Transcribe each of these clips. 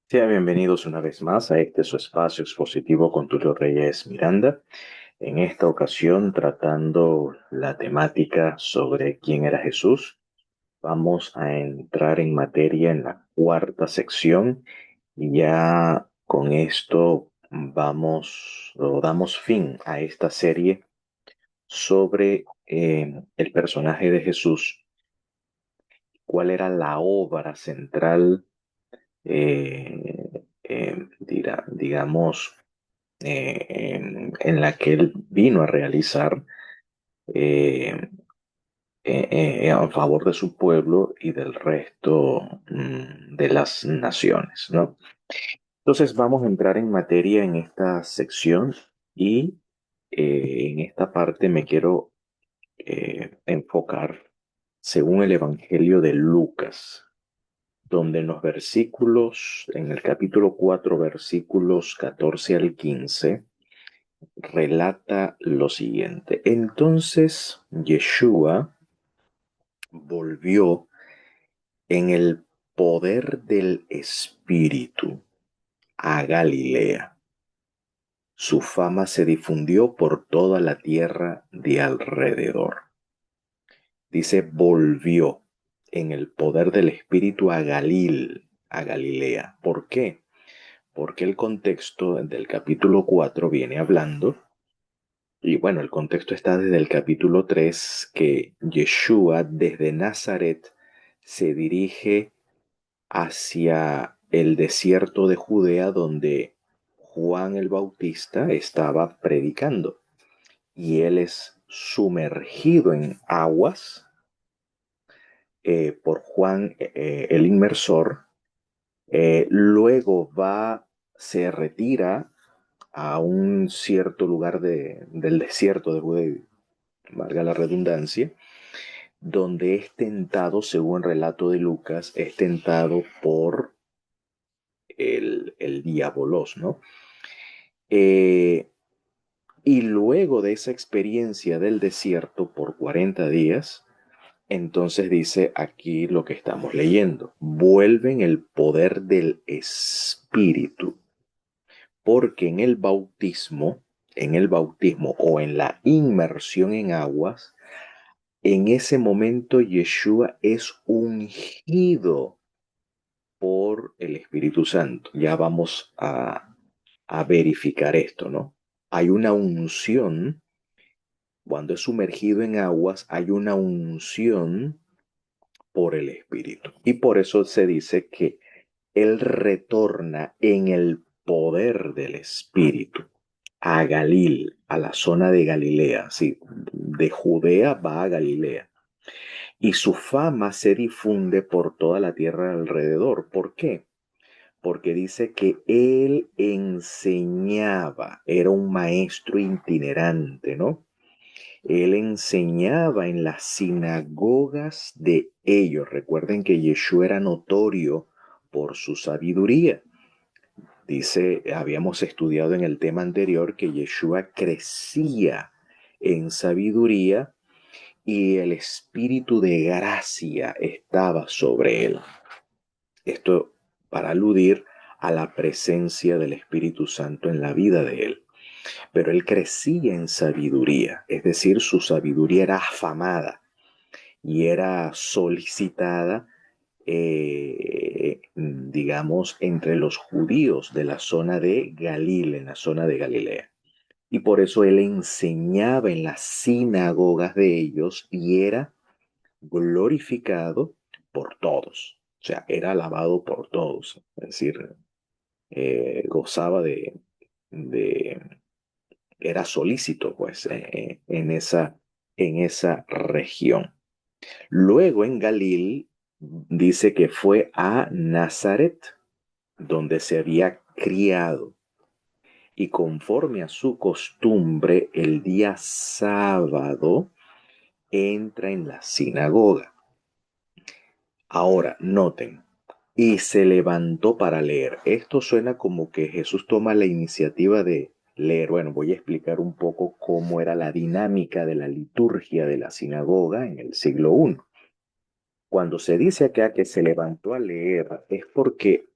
Sean bienvenidos una vez más a este su espacio expositivo con Tulio Reyes Miranda. En esta ocasión, tratando la temática sobre quién era Jesús, vamos a entrar en materia en la cuarta sección y ya con esto vamos o damos fin a esta serie sobre el personaje de Jesús, cuál era la obra central, digamos, en la que él vino a realizar eh, a favor de su pueblo y del resto de las naciones, ¿no? Entonces vamos a entrar en materia en esta sección y en esta parte me quiero enfocar según el Evangelio de Lucas, donde en el capítulo 4 versículos 14 al 15 relata lo siguiente. Entonces Yeshua volvió en el poder del Espíritu a Galilea. Su fama se difundió por toda la tierra de alrededor. Dice, volvió en el poder del Espíritu a Galilea. ¿Por qué? Porque el contexto del capítulo 4 viene hablando. Y bueno, el contexto está desde el capítulo 3 que Yeshua desde Nazaret se dirige hacia el desierto de Judea donde Juan el Bautista estaba predicando. Y él es sumergido en aguas por Juan el Inmersor. Luego se retira a un cierto lugar del desierto de Judea, valga la redundancia, donde es tentado, según el relato de Lucas, es tentado por el diabolos, ¿no? Eh, y luego de esa experiencia del desierto por 40 días, entonces dice aquí lo que estamos leyendo, vuelve en el poder del Espíritu, porque en el bautismo o en la inmersión en aguas, en ese momento Yeshua es ungido por el Espíritu Santo. Ya vamos a verificar esto, ¿no? Hay una unción, cuando es sumergido en aguas, hay una unción por el Espíritu. Y por eso se dice que Él retorna en el poder del Espíritu a Galil, a la zona de Galilea. Sí, de Judea va a Galilea. Y su fama se difunde por toda la tierra alrededor. ¿Por qué? Porque dice que él enseñaba, era un maestro itinerante, ¿no? Él enseñaba en las sinagogas de ellos. Recuerden que Yeshua era notorio por su sabiduría. Dice, habíamos estudiado en el tema anterior que Yeshua crecía en sabiduría y el espíritu de gracia estaba sobre él. Esto para aludir a la presencia del Espíritu Santo en la vida de él. Pero él crecía en sabiduría, es decir, su sabiduría era afamada y era solicitada, digamos, entre los judíos de la zona de Galilea, en la zona de Galilea. Y por eso él enseñaba en las sinagogas de ellos y era glorificado por todos. O sea, era alabado por todos. Es decir, gozaba de, era solícito, pues, en esa región. Luego en Galil dice que fue a Nazaret, donde se había criado, y conforme a su costumbre, el día sábado entra en la sinagoga. Ahora, noten, y se levantó para leer. Esto suena como que Jesús toma la iniciativa de leer. Bueno, voy a explicar un poco cómo era la dinámica de la liturgia de la sinagoga en el siglo I. Cuando se dice acá que se levantó a leer, es porque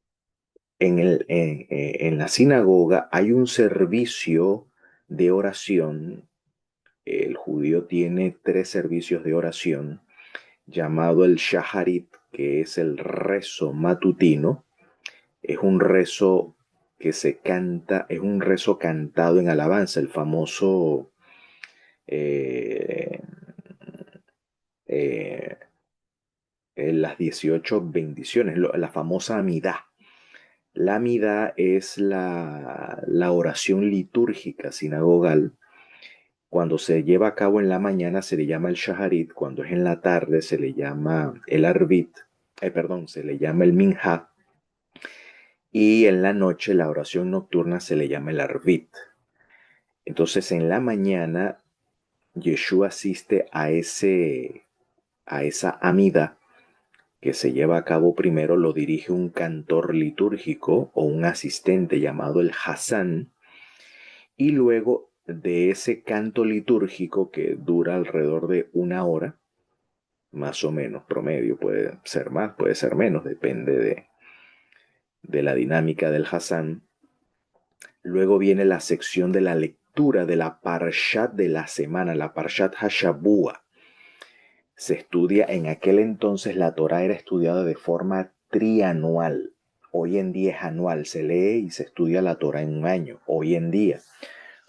en la sinagoga hay un servicio de oración. El judío tiene tres servicios de oración llamado el Shaharit, que es el rezo matutino. Es un rezo que se canta, es un rezo cantado en alabanza, el famoso eh, eh, las 18 bendiciones, la famosa amidad. La amidad es la oración litúrgica sinagogal. Cuando se lleva a cabo en la mañana se le llama el shaharit, cuando es en la tarde se le llama el arbit, perdón, se le llama el minha, y en la noche la oración nocturna se le llama el arbit. Entonces en la mañana Yeshua asiste a esa amida que se lleva a cabo primero, lo dirige un cantor litúrgico o un asistente llamado el Hassan, y luego de ese canto litúrgico que dura alrededor de una hora, más o menos, promedio, puede ser más, puede ser menos, depende de la dinámica del Hassan. Luego viene la sección de la lectura de la Parshat de la semana, la Parshat Hashabua. Se estudia, en aquel entonces la Torah era estudiada de forma trianual. Hoy en día es anual, se lee y se estudia la Torah en un año, hoy en día.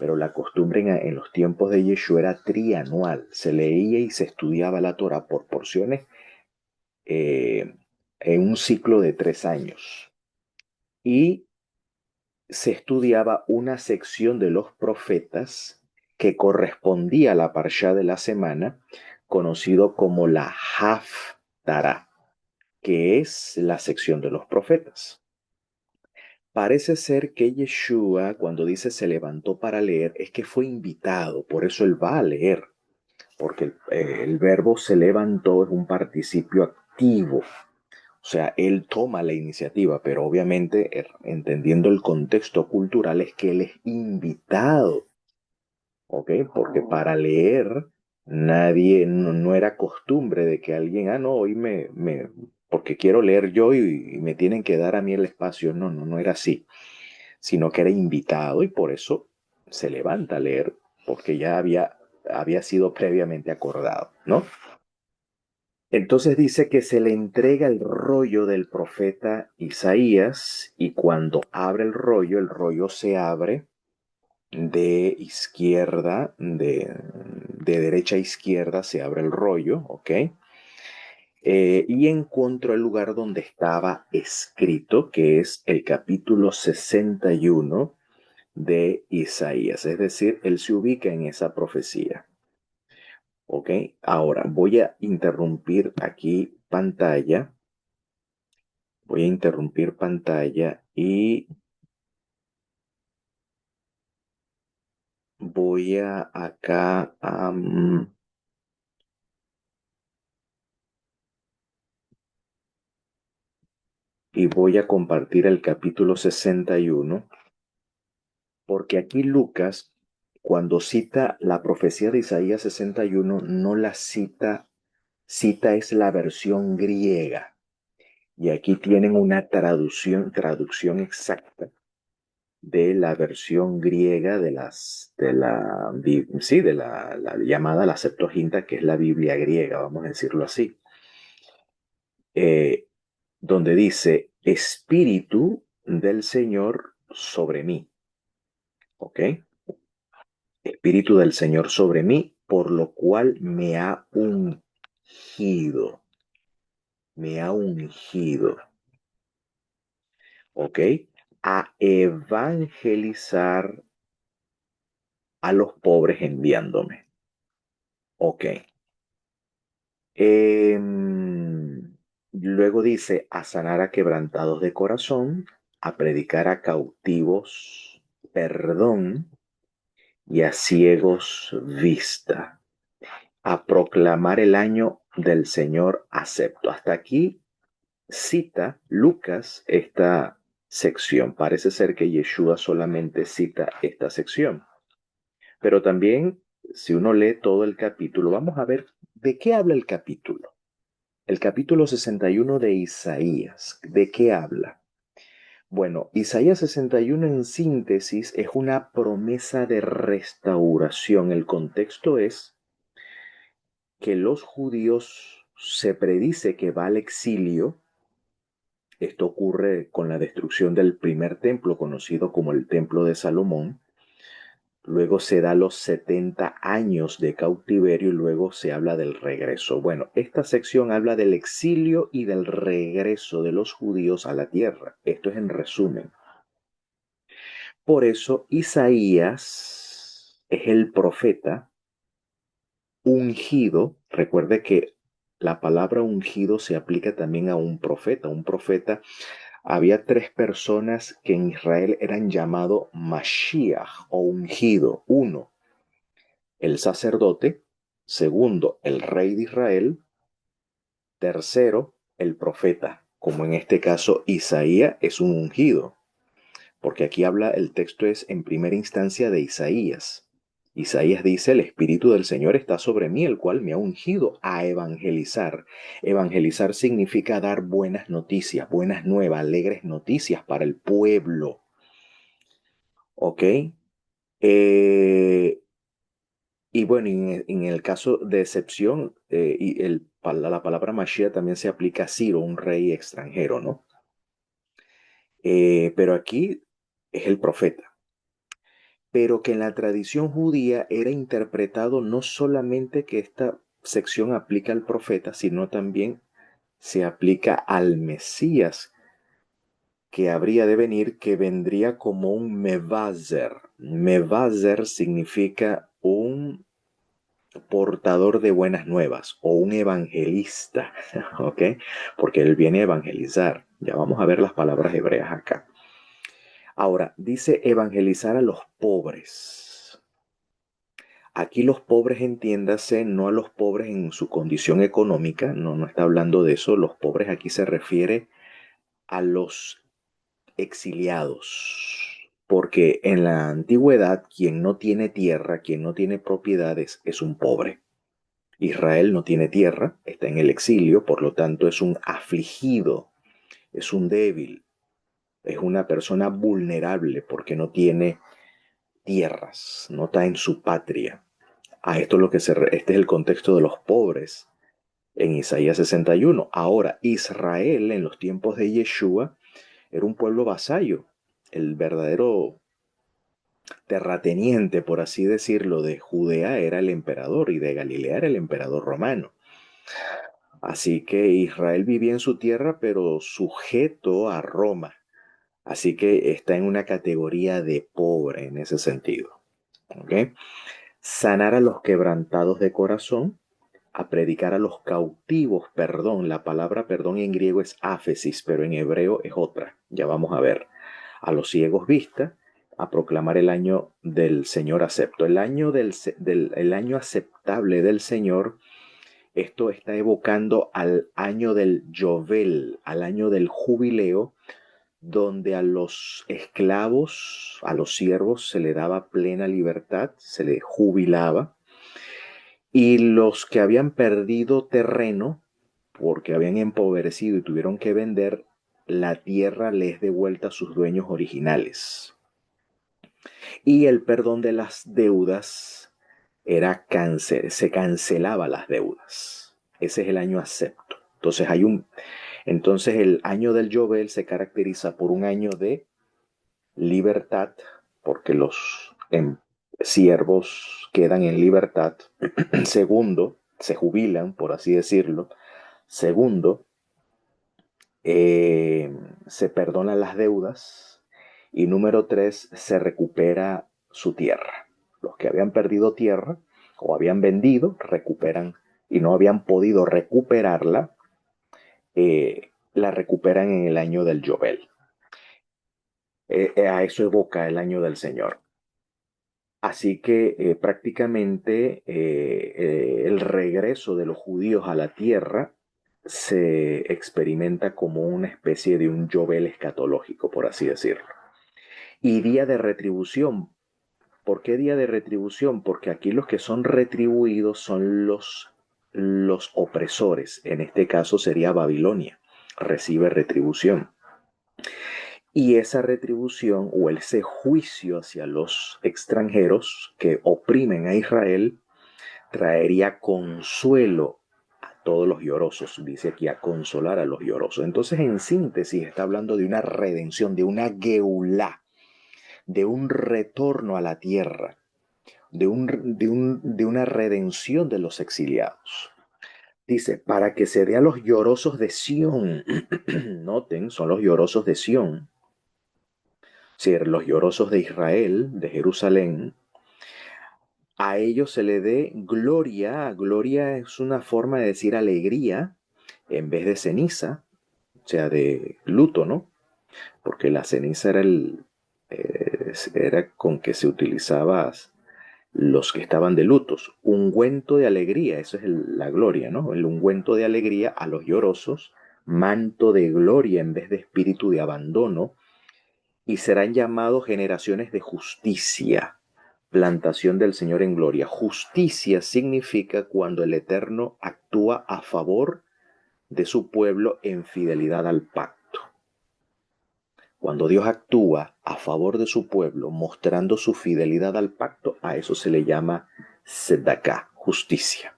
Pero la costumbre en los tiempos de Yeshua era trianual. Se leía y se estudiaba la Torah por porciones eh, en un ciclo de 3 años. Y se estudiaba una sección de los profetas que correspondía a la parsha de la semana, conocido como la Haftarah, que es la sección de los profetas. Parece ser que Yeshua, cuando dice se levantó para leer, es que fue invitado, por eso él va a leer, porque el verbo se levantó es un participio activo. O sea, él toma la iniciativa, pero obviamente, entendiendo el contexto cultural, es que él es invitado, ¿ok? Porque para leer, nadie, no era costumbre de que alguien, no, hoy porque quiero leer yo y me tienen que dar a mí el espacio. No, no, no era así, sino que era invitado y por eso se levanta a leer, porque ya había sido previamente acordado, ¿no? Entonces dice que se le entrega el rollo del profeta Isaías y cuando abre el rollo se abre de izquierda, de derecha a izquierda se abre el rollo, ¿ok? Y encuentro el lugar donde estaba escrito, que es el capítulo 61 de Isaías, es decir, él se ubica en esa profecía. ¿Ok? Ahora voy a interrumpir aquí pantalla. Voy a interrumpir pantalla y voy a acá y voy a compartir el capítulo 61 porque aquí Lucas, cuando cita la profecía de Isaías 61, no la cita es la versión griega. Y aquí tienen una traducción exacta de la versión griega de la llamada la Septuaginta, que es la Biblia griega, vamos a decirlo así, eh, donde dice, Espíritu del Señor sobre mí, ¿ok? Espíritu del Señor sobre mí, por lo cual me ha ungido, ¿ok? A evangelizar a los pobres enviándome. Ok. Luego dice, a sanar a quebrantados de corazón, a predicar a cautivos perdón y a ciegos vista, a proclamar el año del Señor acepto. Hasta aquí cita Lucas esta sección. Parece ser que Yeshua solamente cita esta sección. Pero también, si uno lee todo el capítulo, vamos a ver de qué habla el capítulo. El capítulo 61 de Isaías, ¿de qué habla? Bueno, Isaías 61 en síntesis es una promesa de restauración. El contexto es que los judíos se predice que va al exilio. Esto ocurre con la destrucción del primer templo, conocido como el Templo de Salomón. Luego se da los 70 años de cautiverio y luego se habla del regreso. Bueno, esta sección habla del exilio y del regreso de los judíos a la tierra. Esto es en resumen. Por eso Isaías es el profeta ungido. Recuerde que la palabra ungido se aplica también a un profeta. Un profeta, había tres personas que en Israel eran llamados Mashiach o ungido. Uno, el sacerdote. Segundo, el rey de Israel. Tercero, el profeta. Como en este caso Isaías es un ungido. Porque aquí habla, el texto es en primera instancia de Isaías. Isaías dice, el Espíritu del Señor está sobre mí, el cual me ha ungido a evangelizar. Evangelizar significa dar buenas noticias, buenas nuevas, alegres noticias para el pueblo. ¿Ok? Y bueno, en el caso de excepción, la palabra Mashiach también se aplica a Ciro, un rey extranjero, ¿no? Pero aquí es el profeta. Pero que en la tradición judía era interpretado no solamente que esta sección aplica al profeta, sino también se aplica al Mesías que habría de venir, que vendría como un Mevazer. Mevazer significa un portador de buenas nuevas o un evangelista, ¿ok? Porque él viene a evangelizar. Ya vamos a ver las palabras hebreas acá. Ahora, dice evangelizar a los pobres. Aquí los pobres, entiéndase, no a los pobres en su condición económica, no, no está hablando de eso. Los pobres aquí se refiere a los exiliados. Porque en la antigüedad, quien no tiene tierra, quien no tiene propiedades, es un pobre. Israel no tiene tierra, está en el exilio, por lo tanto es un afligido, es un débil, es una persona vulnerable porque no tiene tierras, no está en su patria. A esto es lo que este es el contexto de los pobres en Isaías 61. Ahora, Israel en los tiempos de Yeshua era un pueblo vasallo, el verdadero terrateniente, por así decirlo, de Judea era el emperador y de Galilea era el emperador romano. Así que Israel vivía en su tierra, pero sujeto a Roma. Así que está en una categoría de pobre en ese sentido. ¿Ok? Sanar a los quebrantados de corazón, a predicar a los cautivos, perdón. La palabra perdón en griego es áfesis, pero en hebreo es otra. Ya vamos a ver. A los ciegos vista, a proclamar el año del Señor acepto. El año, el año aceptable del Señor. Esto está evocando al año del Yovel, al año del jubileo, donde a los esclavos, a los siervos se le daba plena libertad, se les jubilaba, y los que habían perdido terreno, porque habían empobrecido y tuvieron que vender, la tierra les devuelta a sus dueños originales. Y el perdón de las deudas era cáncer, se cancelaba las deudas. Ese es el año acepto. Entonces el año del Yobel se caracteriza por un año de libertad, porque los siervos quedan en libertad. Segundo, se jubilan, por así decirlo. Segundo, se perdonan las deudas. Y número tres, se recupera su tierra. Los que habían perdido tierra o habían vendido, recuperan y no habían podido recuperarla, la recuperan en el año del Yobel. A eso evoca el año del Señor. Así que prácticamente el regreso de los judíos a la tierra se experimenta como una especie de un Yobel escatológico, por así decirlo. Y día de retribución. ¿Por qué día de retribución? Porque aquí los que son retribuidos son los opresores. En este caso sería Babilonia. Recibe retribución. Y esa retribución o ese juicio hacia los extranjeros que oprimen a Israel traería consuelo a todos los llorosos, dice aquí, a consolar a los llorosos. Entonces, en síntesis, está hablando de una redención, de una geulá, de un retorno a la tierra, de una redención de los exiliados. Dice, para que se dé a los llorosos de Sión, noten, son los llorosos de Sión, sí, los llorosos de Israel, de Jerusalén, a ellos se le dé gloria. Gloria es una forma de decir alegría en vez de ceniza, o sea, de luto, ¿no? Porque la ceniza era con que se utilizaba los que estaban de lutos. Ungüento de alegría, eso es la gloria, ¿no? El ungüento de alegría a los llorosos, manto de gloria en vez de espíritu de abandono, y serán llamados generaciones de justicia, plantación del Señor en gloria. Justicia significa cuando el Eterno actúa a favor de su pueblo en fidelidad al pacto. Cuando Dios actúa a favor de su pueblo, mostrando su fidelidad al pacto, a eso se le llama tzedakah, justicia.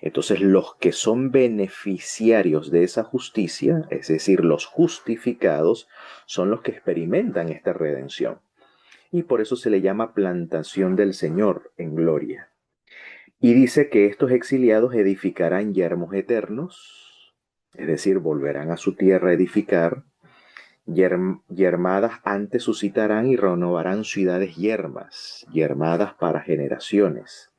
Entonces, los que son beneficiarios de esa justicia, es decir, los justificados, son los que experimentan esta redención. Y por eso se le llama plantación del Señor en gloria. Y dice que estos exiliados edificarán yermos eternos, es decir, volverán a su tierra a edificar. Yermadas antes suscitarán y renovarán ciudades yermas, yermadas para generaciones.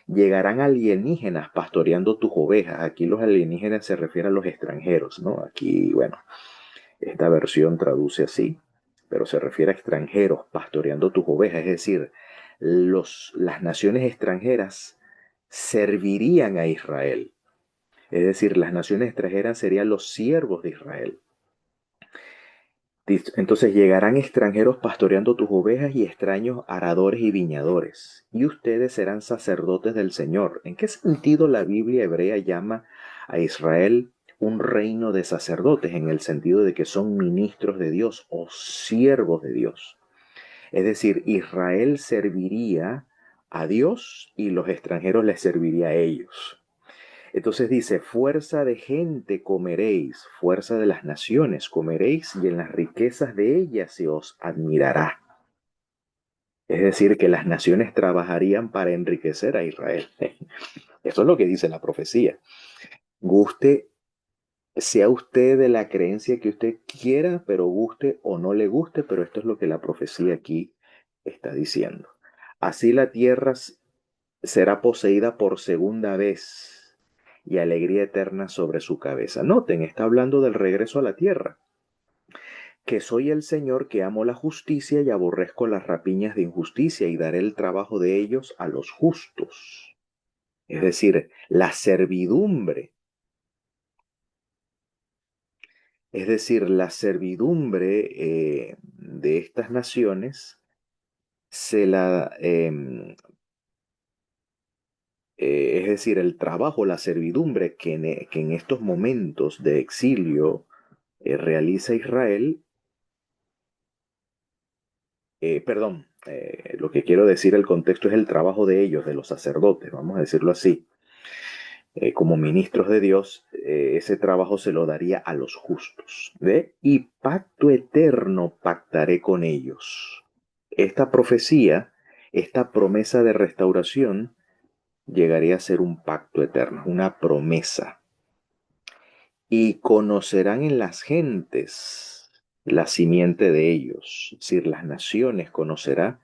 Llegarán alienígenas pastoreando tus ovejas. Aquí los alienígenas se refieren a los extranjeros, ¿no? Aquí, bueno, esta versión traduce así, pero se refiere a extranjeros pastoreando tus ovejas, es decir, las naciones extranjeras servirían a Israel, es decir, las naciones extranjeras serían los siervos de Israel. Entonces llegarán extranjeros pastoreando tus ovejas y extraños aradores y viñadores, y ustedes serán sacerdotes del Señor. ¿En qué sentido la Biblia hebrea llama a Israel un reino de sacerdotes? En el sentido de que son ministros de Dios o siervos de Dios. Es decir, Israel serviría a Dios y los extranjeros les serviría a ellos. Entonces dice, fuerza de gente comeréis, fuerza de las naciones comeréis, y en las riquezas de ellas se os admirará. Es decir, que las naciones trabajarían para enriquecer a Israel. Eso es lo que dice la profecía. Guste, sea usted de la creencia que usted quiera, pero guste o no le guste, pero esto es lo que la profecía aquí está diciendo. Así la tierra será poseída por segunda vez y alegría eterna sobre su cabeza. Noten, está hablando del regreso a la tierra. Que soy el Señor que amo la justicia y aborrezco las rapiñas de injusticia y daré el trabajo de ellos a los justos. Es decir, la servidumbre. Es decir, la servidumbre de estas naciones se la es decir, el trabajo, la servidumbre que en estos momentos de exilio realiza Israel, lo que quiero decir, el contexto es el trabajo de ellos, de los sacerdotes, vamos a decirlo así, como ministros de Dios, ese trabajo se lo daría a los justos. ¿Ve? Y pacto eterno pactaré con ellos. Esta profecía, esta promesa de restauración, llegaría a ser un pacto eterno, una promesa. Y conocerán en las gentes la simiente de ellos, es decir, las naciones conocerá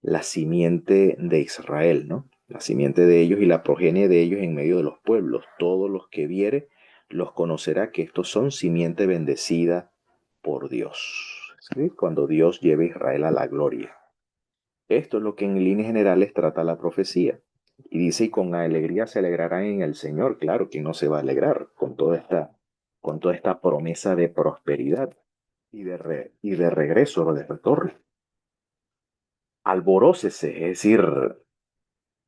la simiente de Israel, ¿no? La simiente de ellos y la progenie de ellos en medio de los pueblos. Todos los que viere los conocerá que estos son simiente bendecida por Dios. ¿Sí? Cuando Dios lleve a Israel a la gloria. Esto es lo que en líneas generales trata la profecía. Y dice, y con alegría se alegrarán en el Señor. Claro, que no se va a alegrar con toda esta promesa de prosperidad y de regreso o de retorno. Alborócese, es decir,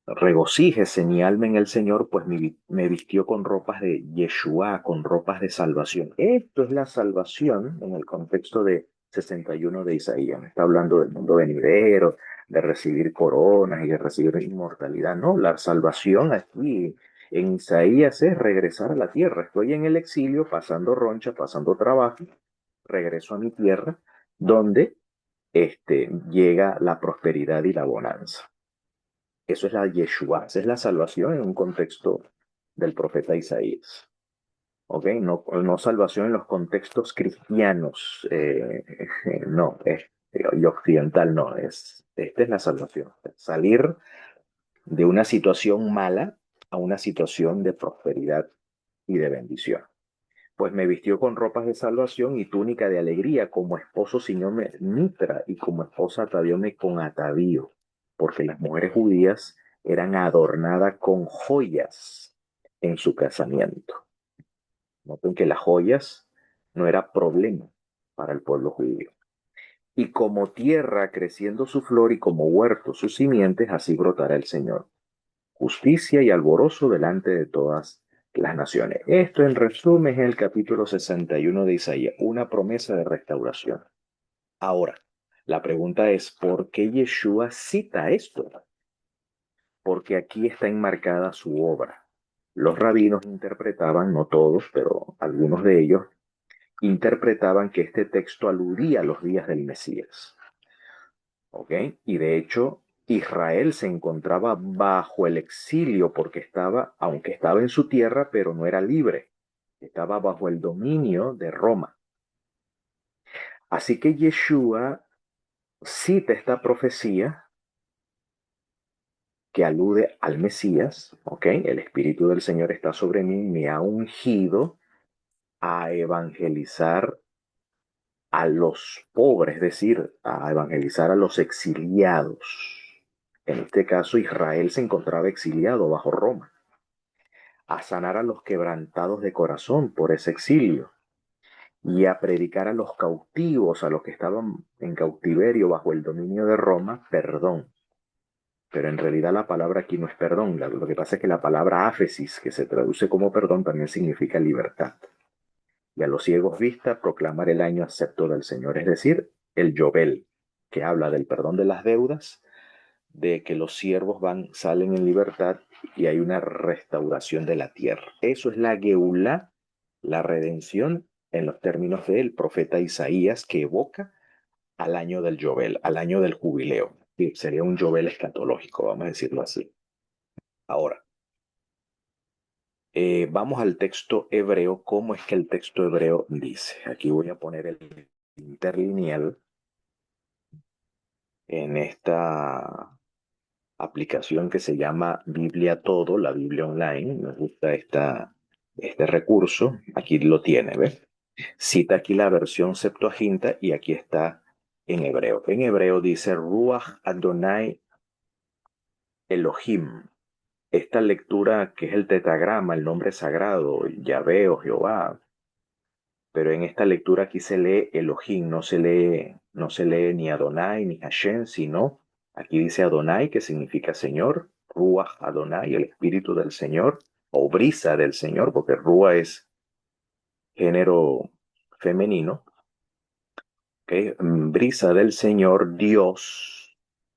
regocíjese mi alma en el Señor, pues me vistió con ropas de Yeshua, con ropas de salvación. Esto es la salvación en el contexto de 61 de Isaías. No está hablando del mundo venidero, de recibir coronas y de recibir inmortalidad. No, la salvación aquí en Isaías es regresar a la tierra. Estoy en el exilio, pasando roncha, pasando trabajo, regreso a mi tierra, donde llega la prosperidad y la bonanza. Eso es la Yeshua, esa es la salvación en un contexto del profeta Isaías. ¿Ok? No, no salvación en los contextos cristianos, no, y occidental no, esta es la salvación. Salir de una situación mala a una situación de prosperidad y de bendición. Pues me vistió con ropas de salvación y túnica de alegría, como esposo ciñóme mitra y como esposa atavióme con atavío, porque las mujeres judías eran adornadas con joyas en su casamiento. Noten que las joyas no era problema para el pueblo judío. Y como tierra creciendo su flor y como huerto sus simientes, así brotará el Señor. Justicia y alborozo delante de todas las naciones. Esto en resumen es el capítulo 61 de Isaías, una promesa de restauración. Ahora, la pregunta es, ¿por qué Yeshua cita esto? Porque aquí está enmarcada su obra. Los rabinos interpretaban, no todos, pero algunos de ellos, interpretaban que este texto aludía a los días del Mesías. ¿Ok? Y de hecho, Israel se encontraba bajo el exilio porque estaba, aunque estaba en su tierra, pero no era libre. Estaba bajo el dominio de Roma. Así que Yeshua cita esta profecía que alude al Mesías, ¿ok? El Espíritu del Señor está sobre mí, me ha ungido a evangelizar a los pobres, es decir, a evangelizar a los exiliados. En este caso, Israel se encontraba exiliado bajo Roma, a sanar a los quebrantados de corazón por ese exilio y a predicar a los cautivos, a los que estaban en cautiverio bajo el dominio de Roma, perdón. Pero en realidad la palabra aquí no es perdón. Lo que pasa es que la palabra áfesis, que se traduce como perdón, también significa libertad. Y a los ciegos vista, proclamar el año acepto del Señor, es decir, el Yobel, que habla del perdón de las deudas, de que los siervos salen en libertad y hay una restauración de la tierra. Eso es la Geulá, la redención en los términos del profeta Isaías, que evoca al año del Yobel, al año del jubileo. Sí, sería un Yobel escatológico, vamos a decirlo así. Ahora, vamos al texto hebreo. ¿Cómo es que el texto hebreo dice? Aquí voy a poner el interlineal en esta aplicación que se llama Biblia Todo, la Biblia Online. Me gusta este recurso. Aquí lo tiene, ¿ves? Cita aquí la versión Septuaginta y aquí está en hebreo. En hebreo dice Ruach Adonai Elohim. Esta lectura que es el tetragrama, el nombre sagrado, Yahvé o Jehová, pero en esta lectura aquí se lee Elohim, no se lee ni Adonai ni Hashem, sino aquí dice Adonai, que significa Señor, Ruach Adonai, el Espíritu del Señor, o brisa del Señor, porque Ruach es género femenino, ¿okay? Brisa del Señor, Dios,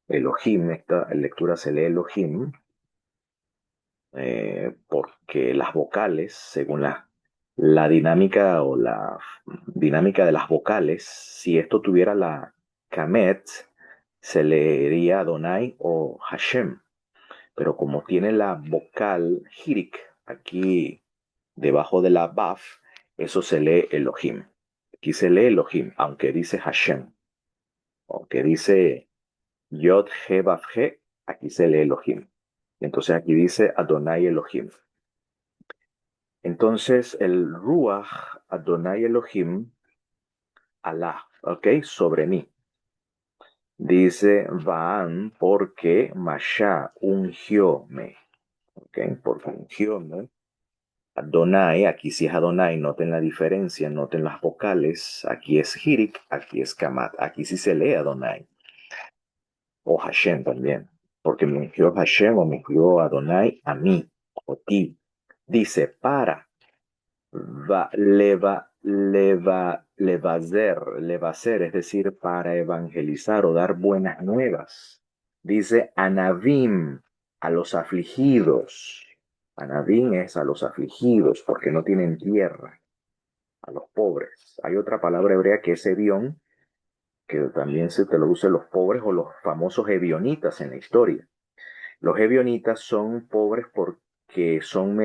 Elohim, esta lectura se lee Elohim, porque las vocales, según la dinámica o la dinámica de las vocales, si esto tuviera la Kamet, se leería Adonai o Hashem, pero como tiene la vocal Hirik aquí debajo de la Baf, eso se lee Elohim. Aquí se lee Elohim, aunque dice Hashem, aunque dice Yod He Baf He, aquí se lee Elohim. Entonces aquí dice Adonai Elohim. Entonces el Ruach Adonai Elohim, Alá, ¿ok? Sobre mí. Dice Van porque Masha ungióme, ¿ok? Porque ungióme. Adonai, aquí sí es Adonai, noten la diferencia, noten las vocales. Aquí es Hirik, aquí es Kamat, aquí sí se lee Adonai. O Hashem también, porque me ungió Hashem o me ungió Adonai a mí o ti. Dice para. levaser, es decir, para evangelizar o dar buenas nuevas. Dice anavim, a los afligidos. Anavim es a los afligidos porque no tienen tierra, a los pobres. Hay otra palabra hebrea que es evión, que también se te lo usa los pobres o los famosos evionitas en la historia. Los evionitas son pobres porque son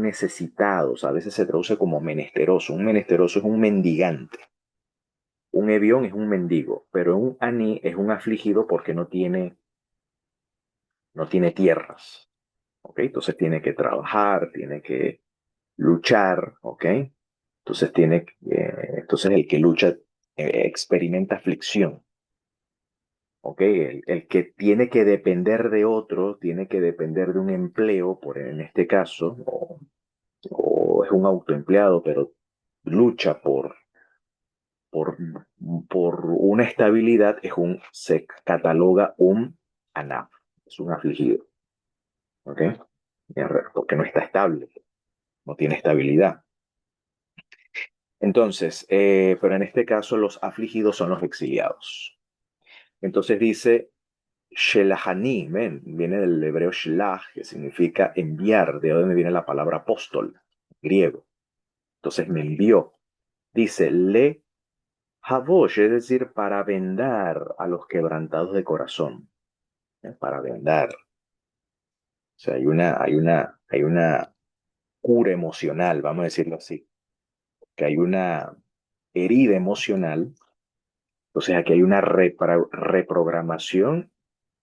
necesitados, a veces se traduce como menesteroso. Un menesteroso es un mendigante. Un evión es un mendigo, pero un aní es un afligido porque no tiene tierras, ¿ok? Entonces tiene que trabajar, tiene que luchar, ¿ok? Entonces el que lucha experimenta aflicción, ¿ok? El que tiene que depender de otro, tiene que depender de un empleo, en este caso, o es un autoempleado, pero lucha por, por una estabilidad, se cataloga un ANAP, es un afligido, ¿ok? Porque no está estable, no tiene estabilidad. Entonces, pero en este caso los afligidos son los exiliados. Entonces dice, Shelahani, viene del hebreo shelach, que significa enviar, de donde viene la palabra apóstol, griego. Entonces me envió. Dice, le Havosh, es decir, para vendar a los quebrantados de corazón, para vendar. O sea, hay una cura emocional, vamos a decirlo así, que hay una herida emocional. Entonces aquí hay una reprogramación,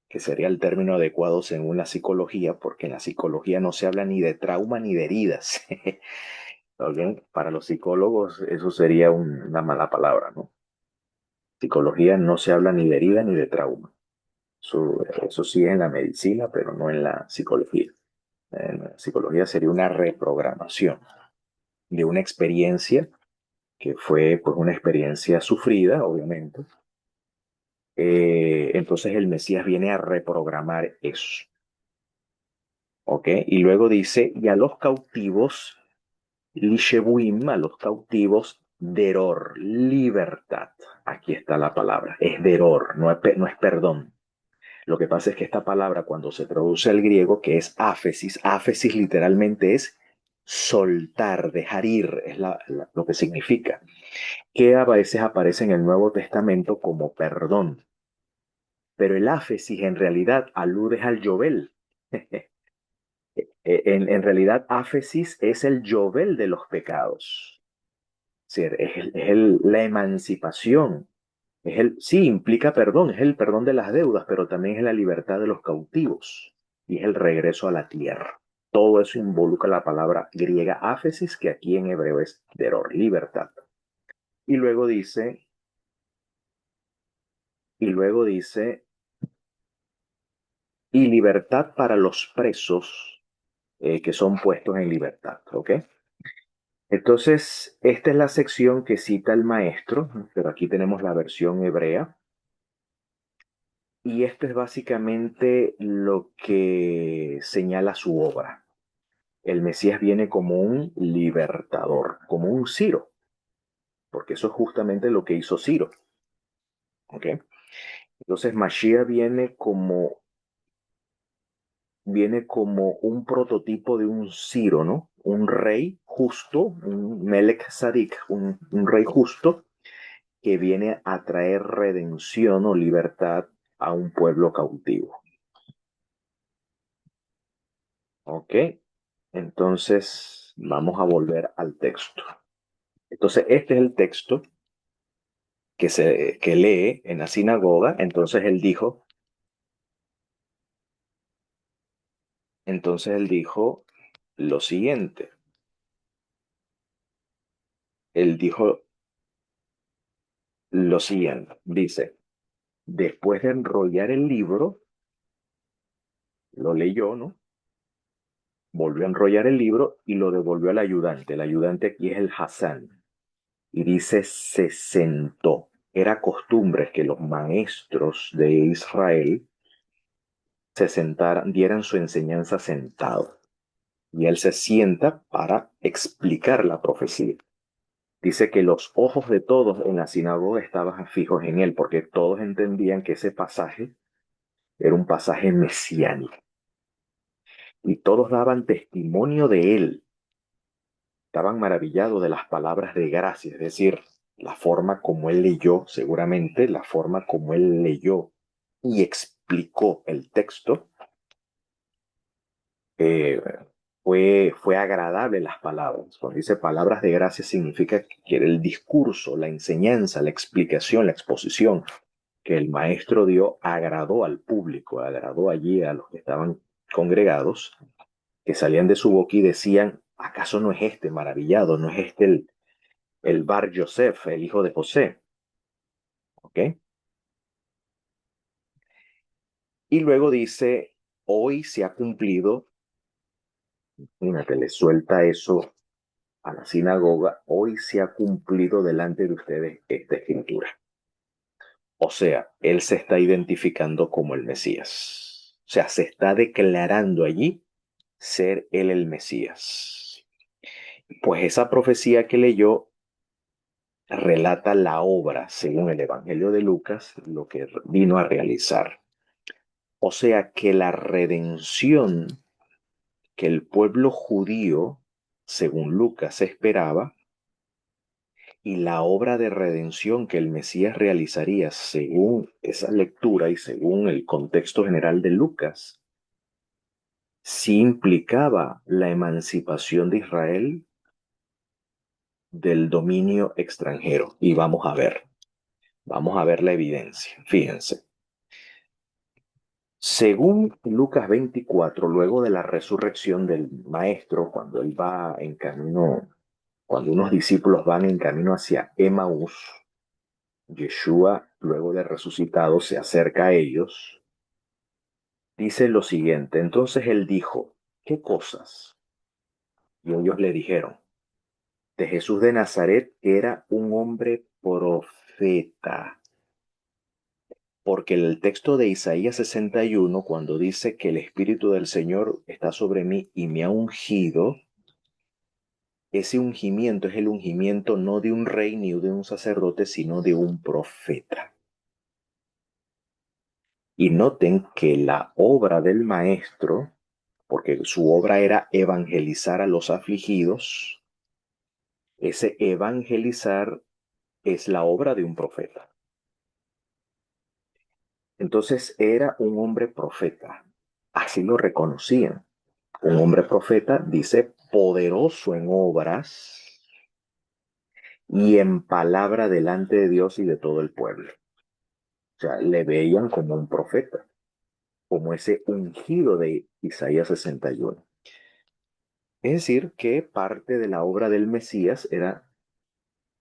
que sería el término adecuado según la psicología, porque en la psicología no se habla ni de trauma ni de heridas. ¿Ok? Para los psicólogos eso sería una mala palabra, ¿no? Psicología no se habla ni de herida ni de trauma. Eso sí es en la medicina, pero no en la psicología. En la psicología sería una reprogramación de una experiencia que fue pues una experiencia sufrida, obviamente. Entonces el Mesías viene a reprogramar eso, ¿ok? Y luego dice, y a los cautivos, lishebuim, a los cautivos, deror, libertad. Aquí está la palabra, es deror, no es perdón. Lo que pasa es que esta palabra, cuando se traduce al griego, que es áfesis literalmente es soltar, dejar ir, es lo que significa, que a veces aparece en el Nuevo Testamento como perdón, pero el áfesis en realidad alude al Yobel. En realidad, áfesis es el Yobel de los pecados. Sí, la emancipación. Sí, implica perdón, es el perdón de las deudas, pero también es la libertad de los cautivos y es el regreso a la tierra. Todo eso involucra la palabra griega áfesis, que aquí en hebreo es deror, libertad. Y luego dice, y luego dice, y libertad para los presos que son puestos en libertad, ¿ok? Entonces, esta es la sección que cita el maestro, pero aquí tenemos la versión hebrea. Y esto es básicamente lo que señala su obra. El Mesías viene como un libertador, como un Ciro, porque eso es justamente lo que hizo Ciro. ¿Ok? Entonces Mashiach viene como un prototipo de un Ciro, ¿no? Un rey justo, un Melech Sadik, un rey justo que viene a traer redención o libertad a un pueblo cautivo. ¿Ok? Entonces, vamos a volver al texto. Entonces, este es el texto que lee en la sinagoga. Entonces él dijo lo siguiente. Él dijo lo siguiente. Dice, después de enrollar el libro, lo leyó, ¿no? Volvió a enrollar el libro y lo devolvió al ayudante. El ayudante aquí es el Hassan. Y dice, se sentó. Era costumbre que los maestros de Israel se sentaran, dieran su enseñanza sentado. Y él se sienta para explicar la profecía. Dice que los ojos de todos en la sinagoga estaban fijos en él, porque todos entendían que ese pasaje era un pasaje mesiánico. Y todos daban testimonio de él. Estaban maravillados de las palabras de gracia, es decir, la forma como él leyó, seguramente la forma como él leyó y explicó el texto, eh, fue agradable las palabras. Cuando dice palabras de gracia significa que el discurso, la enseñanza, la explicación, la exposición que el maestro dio agradó al público, agradó allí a los que estaban congregados, que salían de su boca y decían, ¿acaso no es este maravillado? ¿No es este el Bar Yosef, el hijo de José? ¿Ok? Y luego dice, hoy se ha cumplido, fíjate, le suelta eso a la sinagoga, hoy se ha cumplido delante de ustedes esta escritura. O sea, él se está identificando como el Mesías. O sea, se está declarando allí ser él el Mesías. Pues esa profecía que leyó relata la obra, según el Evangelio de Lucas, lo que vino a realizar. O sea que la redención que el pueblo judío, según Lucas, esperaba, y la obra de redención que el Mesías realizaría, según esa lectura y según el contexto general de Lucas, sí implicaba la emancipación de Israel del dominio extranjero. Y vamos a ver la evidencia. Fíjense. Según Lucas 24, luego de la resurrección del maestro, cuando él va en camino, cuando unos discípulos van en camino hacia Emaús, Yeshua, luego de resucitado, se acerca a ellos, dice lo siguiente, entonces él dijo, ¿qué cosas? Y ellos le dijeron, de Jesús de Nazaret era un hombre profeta, porque el texto de Isaías 61, cuando dice que el Espíritu del Señor está sobre mí y me ha ungido, ese ungimiento es el ungimiento no de un rey ni de un sacerdote, sino de un profeta. Y noten que la obra del maestro, porque su obra era evangelizar a los afligidos, ese evangelizar es la obra de un profeta. Entonces era un hombre profeta, así lo reconocían. Un hombre profeta, dice, poderoso en obras y en palabra delante de Dios y de todo el pueblo. O sea, le veían como un profeta, como ese ungido de Isaías 61. Es decir, que parte de la obra del Mesías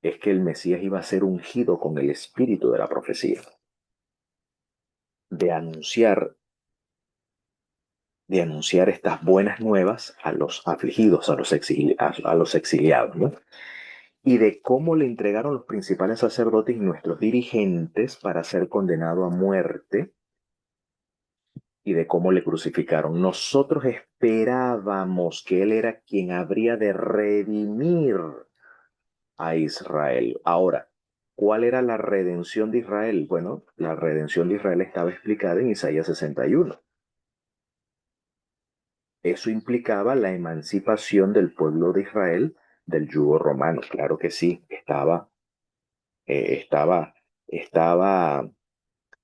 es que el Mesías iba a ser ungido con el espíritu de la profecía, de anunciar, de anunciar estas buenas nuevas a los afligidos, a los exiliados, ¿no? Y de cómo le entregaron los principales sacerdotes y nuestros dirigentes para ser condenado a muerte y de cómo le crucificaron. Nosotros esperábamos que él era quien habría de redimir a Israel. Ahora, ¿cuál era la redención de Israel? Bueno, la redención de Israel estaba explicada en Isaías 61. Eso implicaba la emancipación del pueblo de Israel del yugo romano. Claro que sí, estaba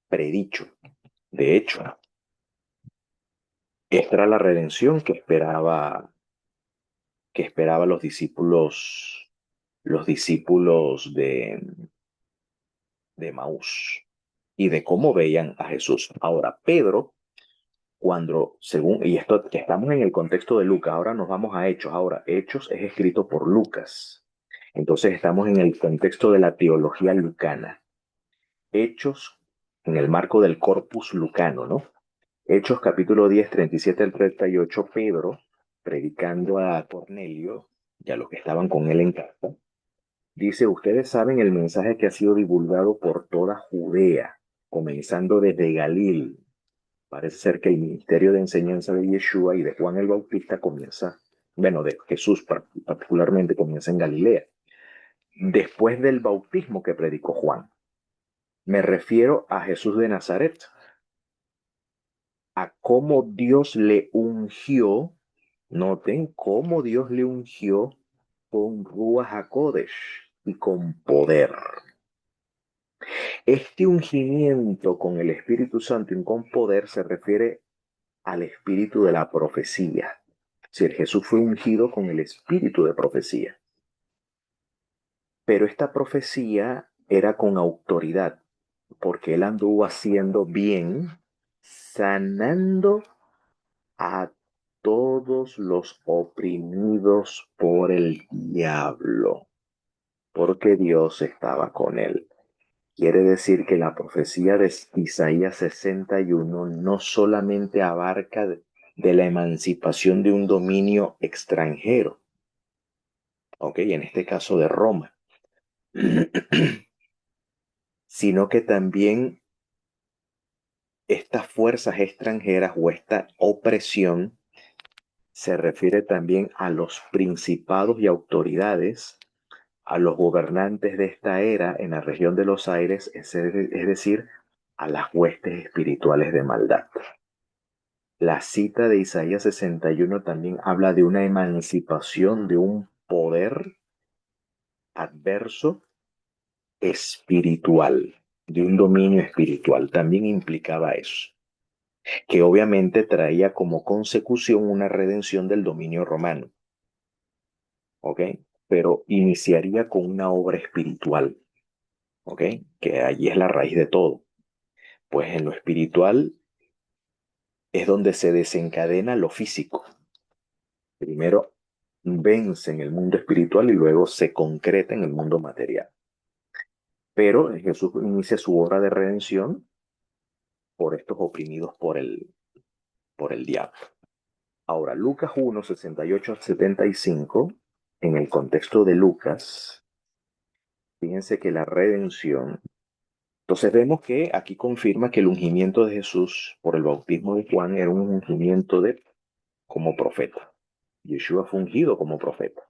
predicho. De hecho, esta era la redención que esperaban los discípulos de Maús y de cómo veían a Jesús. Ahora, Pedro, cuando, según, y esto estamos en el contexto de Lucas, ahora nos vamos a Hechos. Ahora, Hechos es escrito por Lucas. Entonces estamos en el contexto de la teología lucana. Hechos en el marco del corpus lucano, ¿no? Hechos capítulo 10, 37 al 38, Pedro, predicando a Cornelio y a los que estaban con él en casa, dice, ustedes saben el mensaje que ha sido divulgado por toda Judea, comenzando desde Galil. Parece ser que el ministerio de enseñanza de Yeshua y de Juan el Bautista comienza, bueno, de Jesús particularmente comienza en Galilea. después del bautismo que predicó Juan. Me refiero a Jesús de Nazaret, a cómo Dios le ungió, noten cómo Dios le ungió con Ruach HaKodesh y con poder. Este ungimiento con el Espíritu Santo y con poder se refiere al espíritu de la profecía. Es decir, Jesús fue ungido con el espíritu de profecía. Pero esta profecía era con autoridad, porque él anduvo haciendo bien, sanando a todos los oprimidos por el diablo, porque Dios estaba con él. Quiere decir que la profecía de Isaías 61 no solamente abarca de la emancipación de un dominio extranjero, ¿ok? En este caso de Roma, sino que también estas fuerzas extranjeras o esta opresión se refiere también a los principados y autoridades, a los gobernantes de esta era en la región de los aires, es decir, a las huestes espirituales de maldad. La cita de Isaías 61 también habla de una emancipación de un poder adverso espiritual, de un dominio espiritual. También implicaba eso, que obviamente traía como consecución una redención del dominio romano, ¿ok? Pero iniciaría con una obra espiritual, ¿ok? Que allí es la raíz de todo. Pues en lo espiritual es donde se desencadena lo físico. Primero vence en el mundo espiritual y luego se concreta en el mundo material. Pero Jesús inicia su obra de redención por estos oprimidos por el diablo. Ahora, Lucas 1, 68 al 75, en el contexto de Lucas, fíjense que la redención. Entonces vemos que aquí confirma que el ungimiento de Jesús por el bautismo de Juan era un ungimiento de como profeta. Yeshua fue ungido como profeta,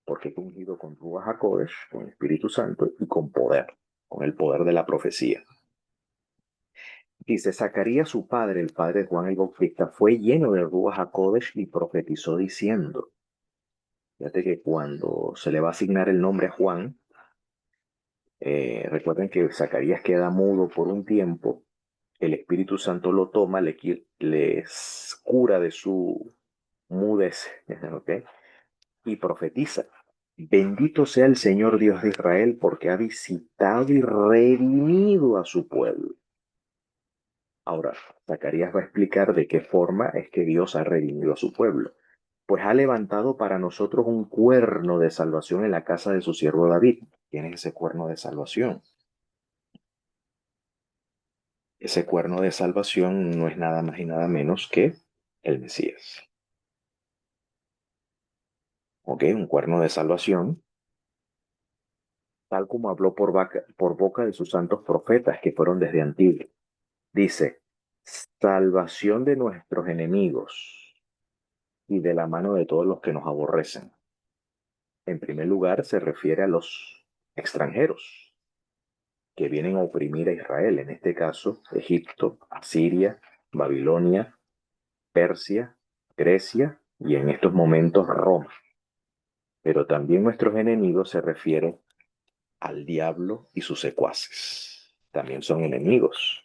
porque fue ungido con Ruach HaKodesh, con el Espíritu Santo y con poder, con el poder de la profecía. Dice, Zacarías su padre, el padre de Juan el Bautista, fue lleno de Ruach HaKodesh y profetizó diciendo, fíjate que cuando se le va a asignar el nombre a Juan, recuerden que Zacarías queda mudo por un tiempo, el Espíritu Santo lo toma, le cura de su mudez, ¿ok? Y profetiza. Bendito sea el Señor Dios de Israel porque ha visitado y redimido a su pueblo. Ahora, Zacarías va a explicar de qué forma es que Dios ha redimido a su pueblo. Pues ha levantado para nosotros un cuerno de salvación en la casa de su siervo David. ¿Quién es ese cuerno de salvación? Ese cuerno de salvación no es nada más y nada menos que el Mesías. ¿Ok? Un cuerno de salvación, tal como habló por boca de sus santos profetas que fueron desde antiguo. Dice, salvación de nuestros enemigos y de la mano de todos los que nos aborrecen. En primer lugar, se refiere a los extranjeros que vienen a oprimir a Israel, en este caso, Egipto, Asiria, Babilonia, Persia, Grecia y en estos momentos Roma. Pero también nuestros enemigos se refieren al diablo y sus secuaces. También son enemigos.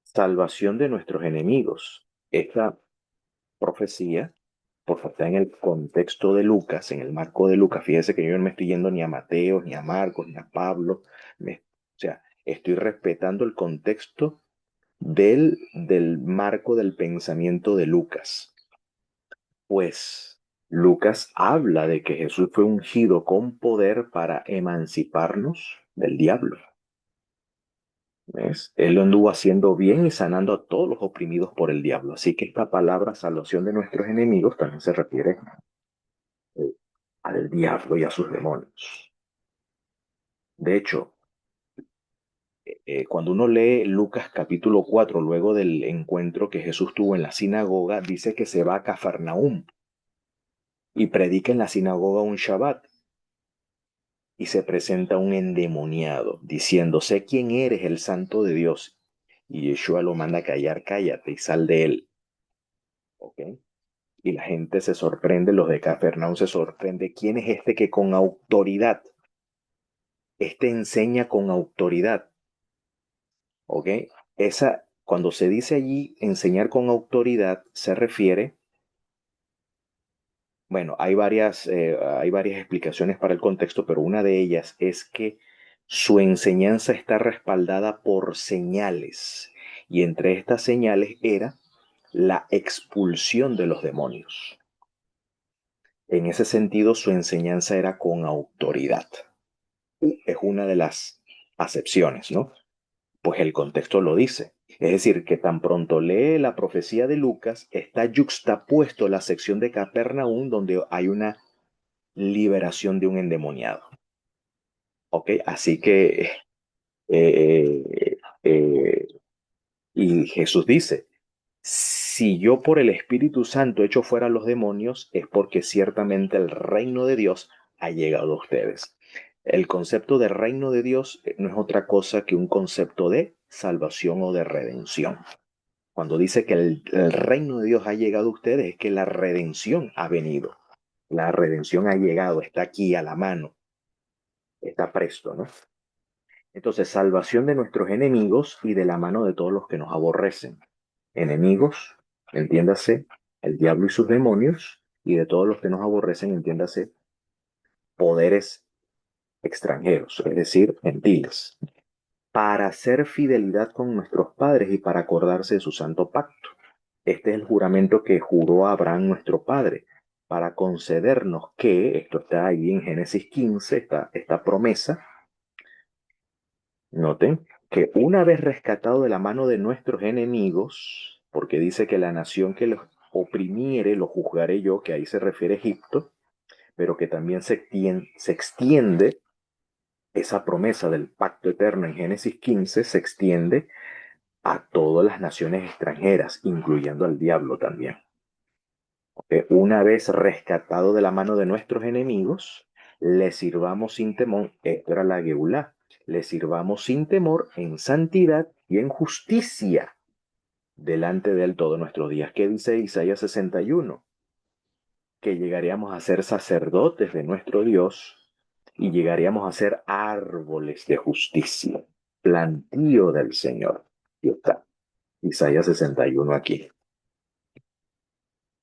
Salvación de nuestros enemigos. Esta profecía, porque está en el contexto de Lucas, en el marco de Lucas. Fíjese que yo no me estoy yendo ni a Mateo, ni a Marcos, ni a Pablo. O sea, estoy respetando el contexto del marco del pensamiento de Lucas. Pues Lucas habla de que Jesús fue ungido con poder para emanciparnos del diablo. ¿Ves? Él lo anduvo haciendo bien y sanando a todos los oprimidos por el diablo. Así que esta palabra, salvación de nuestros enemigos, también se refiere eh, al diablo y a sus demonios. De hecho, cuando uno lee Lucas capítulo 4, luego del encuentro que Jesús tuvo en la sinagoga, dice que se va a Cafarnaúm y predica en la sinagoga un Shabbat. y se presenta un endemoniado diciendo, sé quién eres, el santo de Dios. Y Yeshua lo manda a callar, cállate y sal de él. ¿Ok? Y la gente se sorprende, los de Capernaum se sorprende. ¿Quién es este que con autoridad, este enseña con autoridad? ¿Ok? Cuando se dice allí enseñar con autoridad, se refiere, bueno, hay varias explicaciones para el contexto, pero una de ellas es que su enseñanza está respaldada por señales. Y entre estas señales era la expulsión de los demonios. En ese sentido, su enseñanza era con autoridad. Es una de las acepciones, ¿no? Pues el contexto lo dice. Es decir, que tan pronto lee la profecía de Lucas, está yuxtapuesto la sección de Capernaum donde hay una liberación de un endemoniado. ¿Ok? Así que, eh, eh, y Jesús dice, si yo por el Espíritu Santo echo fuera los demonios, es porque ciertamente el reino de Dios ha llegado a ustedes. El concepto de reino de Dios no es otra cosa que un concepto de salvación o de redención. Cuando dice que el reino de Dios ha llegado a ustedes, es que la redención ha venido. La redención ha llegado, está aquí a la mano, está presto, ¿no? Entonces, salvación de nuestros enemigos y de la mano de todos los que nos aborrecen. Enemigos, entiéndase, el diablo y sus demonios, y de todos los que nos aborrecen, entiéndase, poderes extranjeros, es decir, gentiles, para hacer fidelidad con nuestros padres y para acordarse de su santo pacto. Este es el juramento que juró a Abraham nuestro padre, para concedernos que, esto está ahí en Génesis 15, esta promesa, noten, que una vez rescatado de la mano de nuestros enemigos, porque dice que la nación que los oprimiere, lo juzgaré yo, que ahí se refiere a Egipto, pero que también se extiende esa promesa del pacto eterno en Génesis 15, se extiende a todas las naciones extranjeras, incluyendo al diablo también. Una vez rescatado de la mano de nuestros enemigos, le sirvamos sin temor, esto era la Geulá, le sirvamos sin temor en santidad y en justicia delante de él todos nuestros días. ¿Qué dice Isaías 61? Que llegaríamos a ser sacerdotes de nuestro Dios y llegaríamos a ser árboles de justicia, plantío del Señor. Y está, Isaías 61 aquí.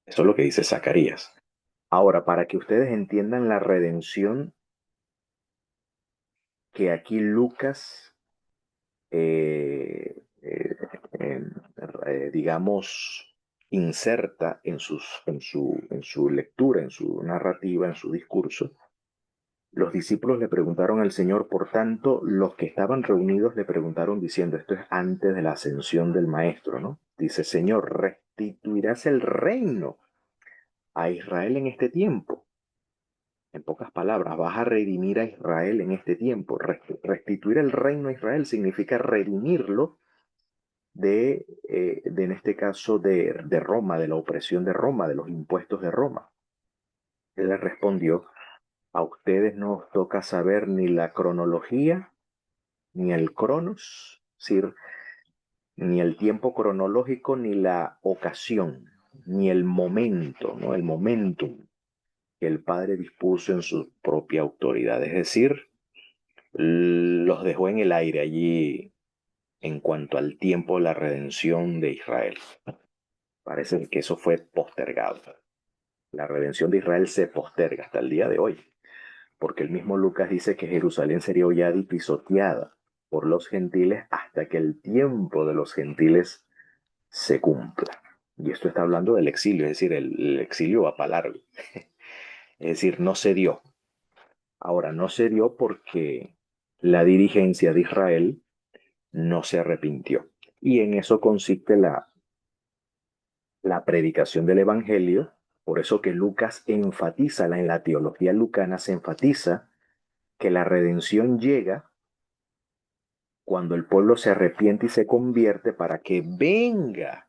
Eso es lo que dice Zacarías. Ahora, para que ustedes entiendan la redención que aquí Lucas, eh, eh, digamos, inserta en su lectura, en su narrativa, en su discurso, los discípulos le preguntaron al Señor, por tanto, los que estaban reunidos le preguntaron diciendo, esto es antes de la ascensión del Maestro, ¿no? Dice, Señor, ¿restituirás el reino a Israel en este tiempo? En pocas palabras, vas a redimir a Israel en este tiempo. Restituir el reino a Israel significa redimirlo en este caso, de Roma, de la opresión de Roma, de los impuestos de Roma. Él le respondió, a ustedes no os toca saber ni la cronología, ni el cronos, es decir, ni el tiempo cronológico, ni la ocasión, ni el momento, ¿no? El momentum que el Padre dispuso en su propia autoridad. Es decir, los dejó en el aire allí en cuanto al tiempo de la redención de Israel. Parece que eso fue postergado. La redención de Israel se posterga hasta el día de hoy, porque el mismo Lucas dice que Jerusalén sería hollada y pisoteada por los gentiles hasta que el tiempo de los gentiles se cumpla. Y esto está hablando del exilio, es decir, el exilio va para largo. Es decir, no se dio. Ahora, no se dio porque la dirigencia de Israel no se arrepintió. Y en eso consiste la predicación del Evangelio. Por eso que Lucas enfatiza, en la teología lucana se enfatiza que la redención llega cuando el pueblo se arrepiente y se convierte para que venga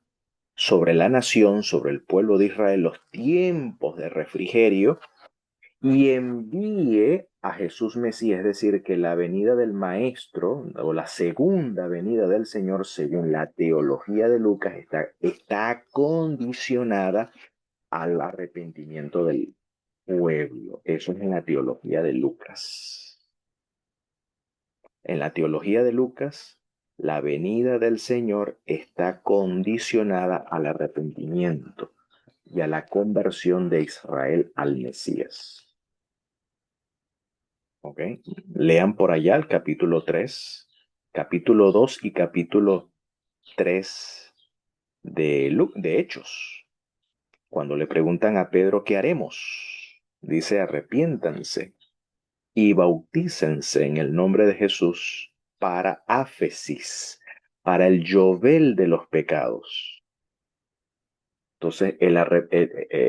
sobre la nación, sobre el pueblo de Israel, los tiempos de refrigerio y envíe a Jesús Mesías, es decir, que la venida del Maestro o la segunda venida del Señor, según la teología de Lucas, está condicionada al arrepentimiento del pueblo. Eso es en la teología de Lucas. En la teología de Lucas, la venida del Señor está condicionada al arrepentimiento y a la conversión de Israel al Mesías. ¿Ok? Lean por allá el capítulo 3, capítulo 2 y capítulo 3 de Hechos. Cuando le preguntan a Pedro, ¿qué haremos? Dice, arrepiéntanse y bautícense en el nombre de Jesús para áfesis, para el llovel de los pecados. Entonces,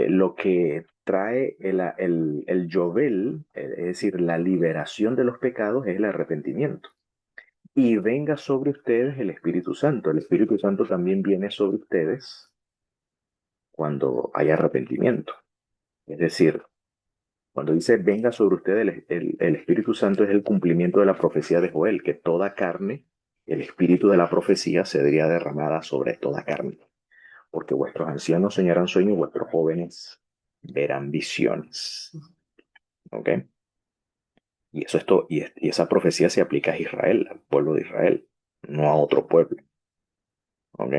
lo que trae el llovel, es decir, la liberación de los pecados, es el arrepentimiento. Y venga sobre ustedes el Espíritu Santo. El Espíritu Santo también viene sobre ustedes cuando hay arrepentimiento. Es decir, cuando dice venga sobre ustedes el Espíritu Santo, es el cumplimiento de la profecía de Joel, que toda carne, el espíritu de la profecía sería derramada sobre toda carne. Porque vuestros ancianos soñarán sueños, vuestros jóvenes verán visiones. ¿Ok? Y eso es todo, y esa profecía se aplica a Israel, al pueblo de Israel, no a otro pueblo. ¿Ok?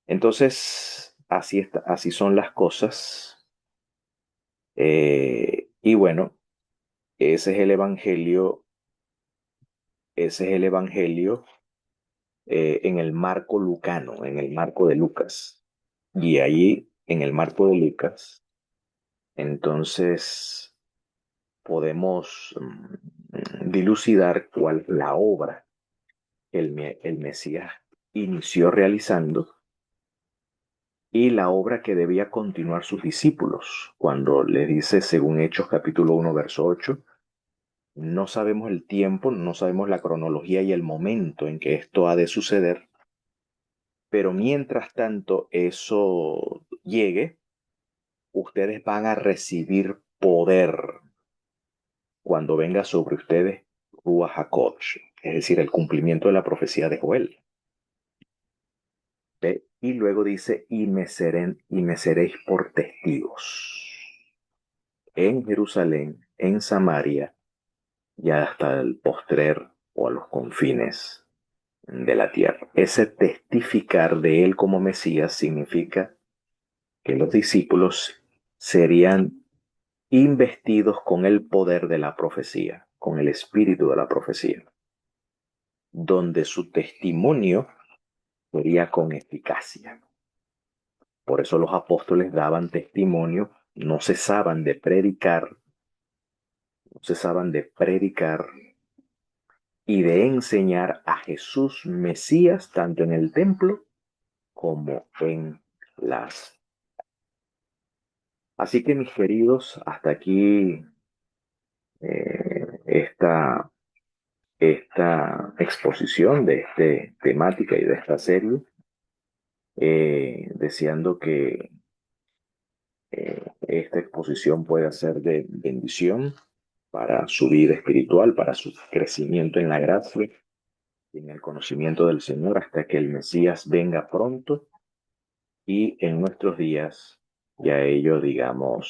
Entonces, así son las cosas. Y bueno, ese es el evangelio, ese es el evangelio en el marco lucano, en el marco de Lucas. Y ahí, en el marco de Lucas, entonces podemos dilucidar cuál es la obra que el Mesías inició realizando y la obra que debía continuar sus discípulos. Cuando le dice, según Hechos capítulo 1, verso 8, no sabemos el tiempo, no sabemos la cronología y el momento en que esto ha de suceder, pero mientras tanto eso llegue, ustedes van a recibir poder cuando venga sobre ustedes Ruach HaKodesh, es decir, el cumplimiento de la profecía de Joel. ¿Ve? Y luego dice, y me seréis por testigos en Jerusalén, en Samaria y hasta el postrer o a los confines de la tierra. Ese testificar de él como Mesías significa que los discípulos serían investidos con el poder de la profecía, con el espíritu de la profecía, donde su testimonio sería con eficacia. Por eso los apóstoles daban testimonio, no cesaban de predicar, no cesaban de predicar y de enseñar a Jesús Mesías tanto en el templo como en las. Así que mis queridos, hasta aquí esta exposición de esta temática y de esta serie, deseando que esta exposición pueda ser de bendición para su vida espiritual, para su crecimiento en la gracia y en el conocimiento del Señor hasta que el Mesías venga pronto y en nuestros días ya ello digamos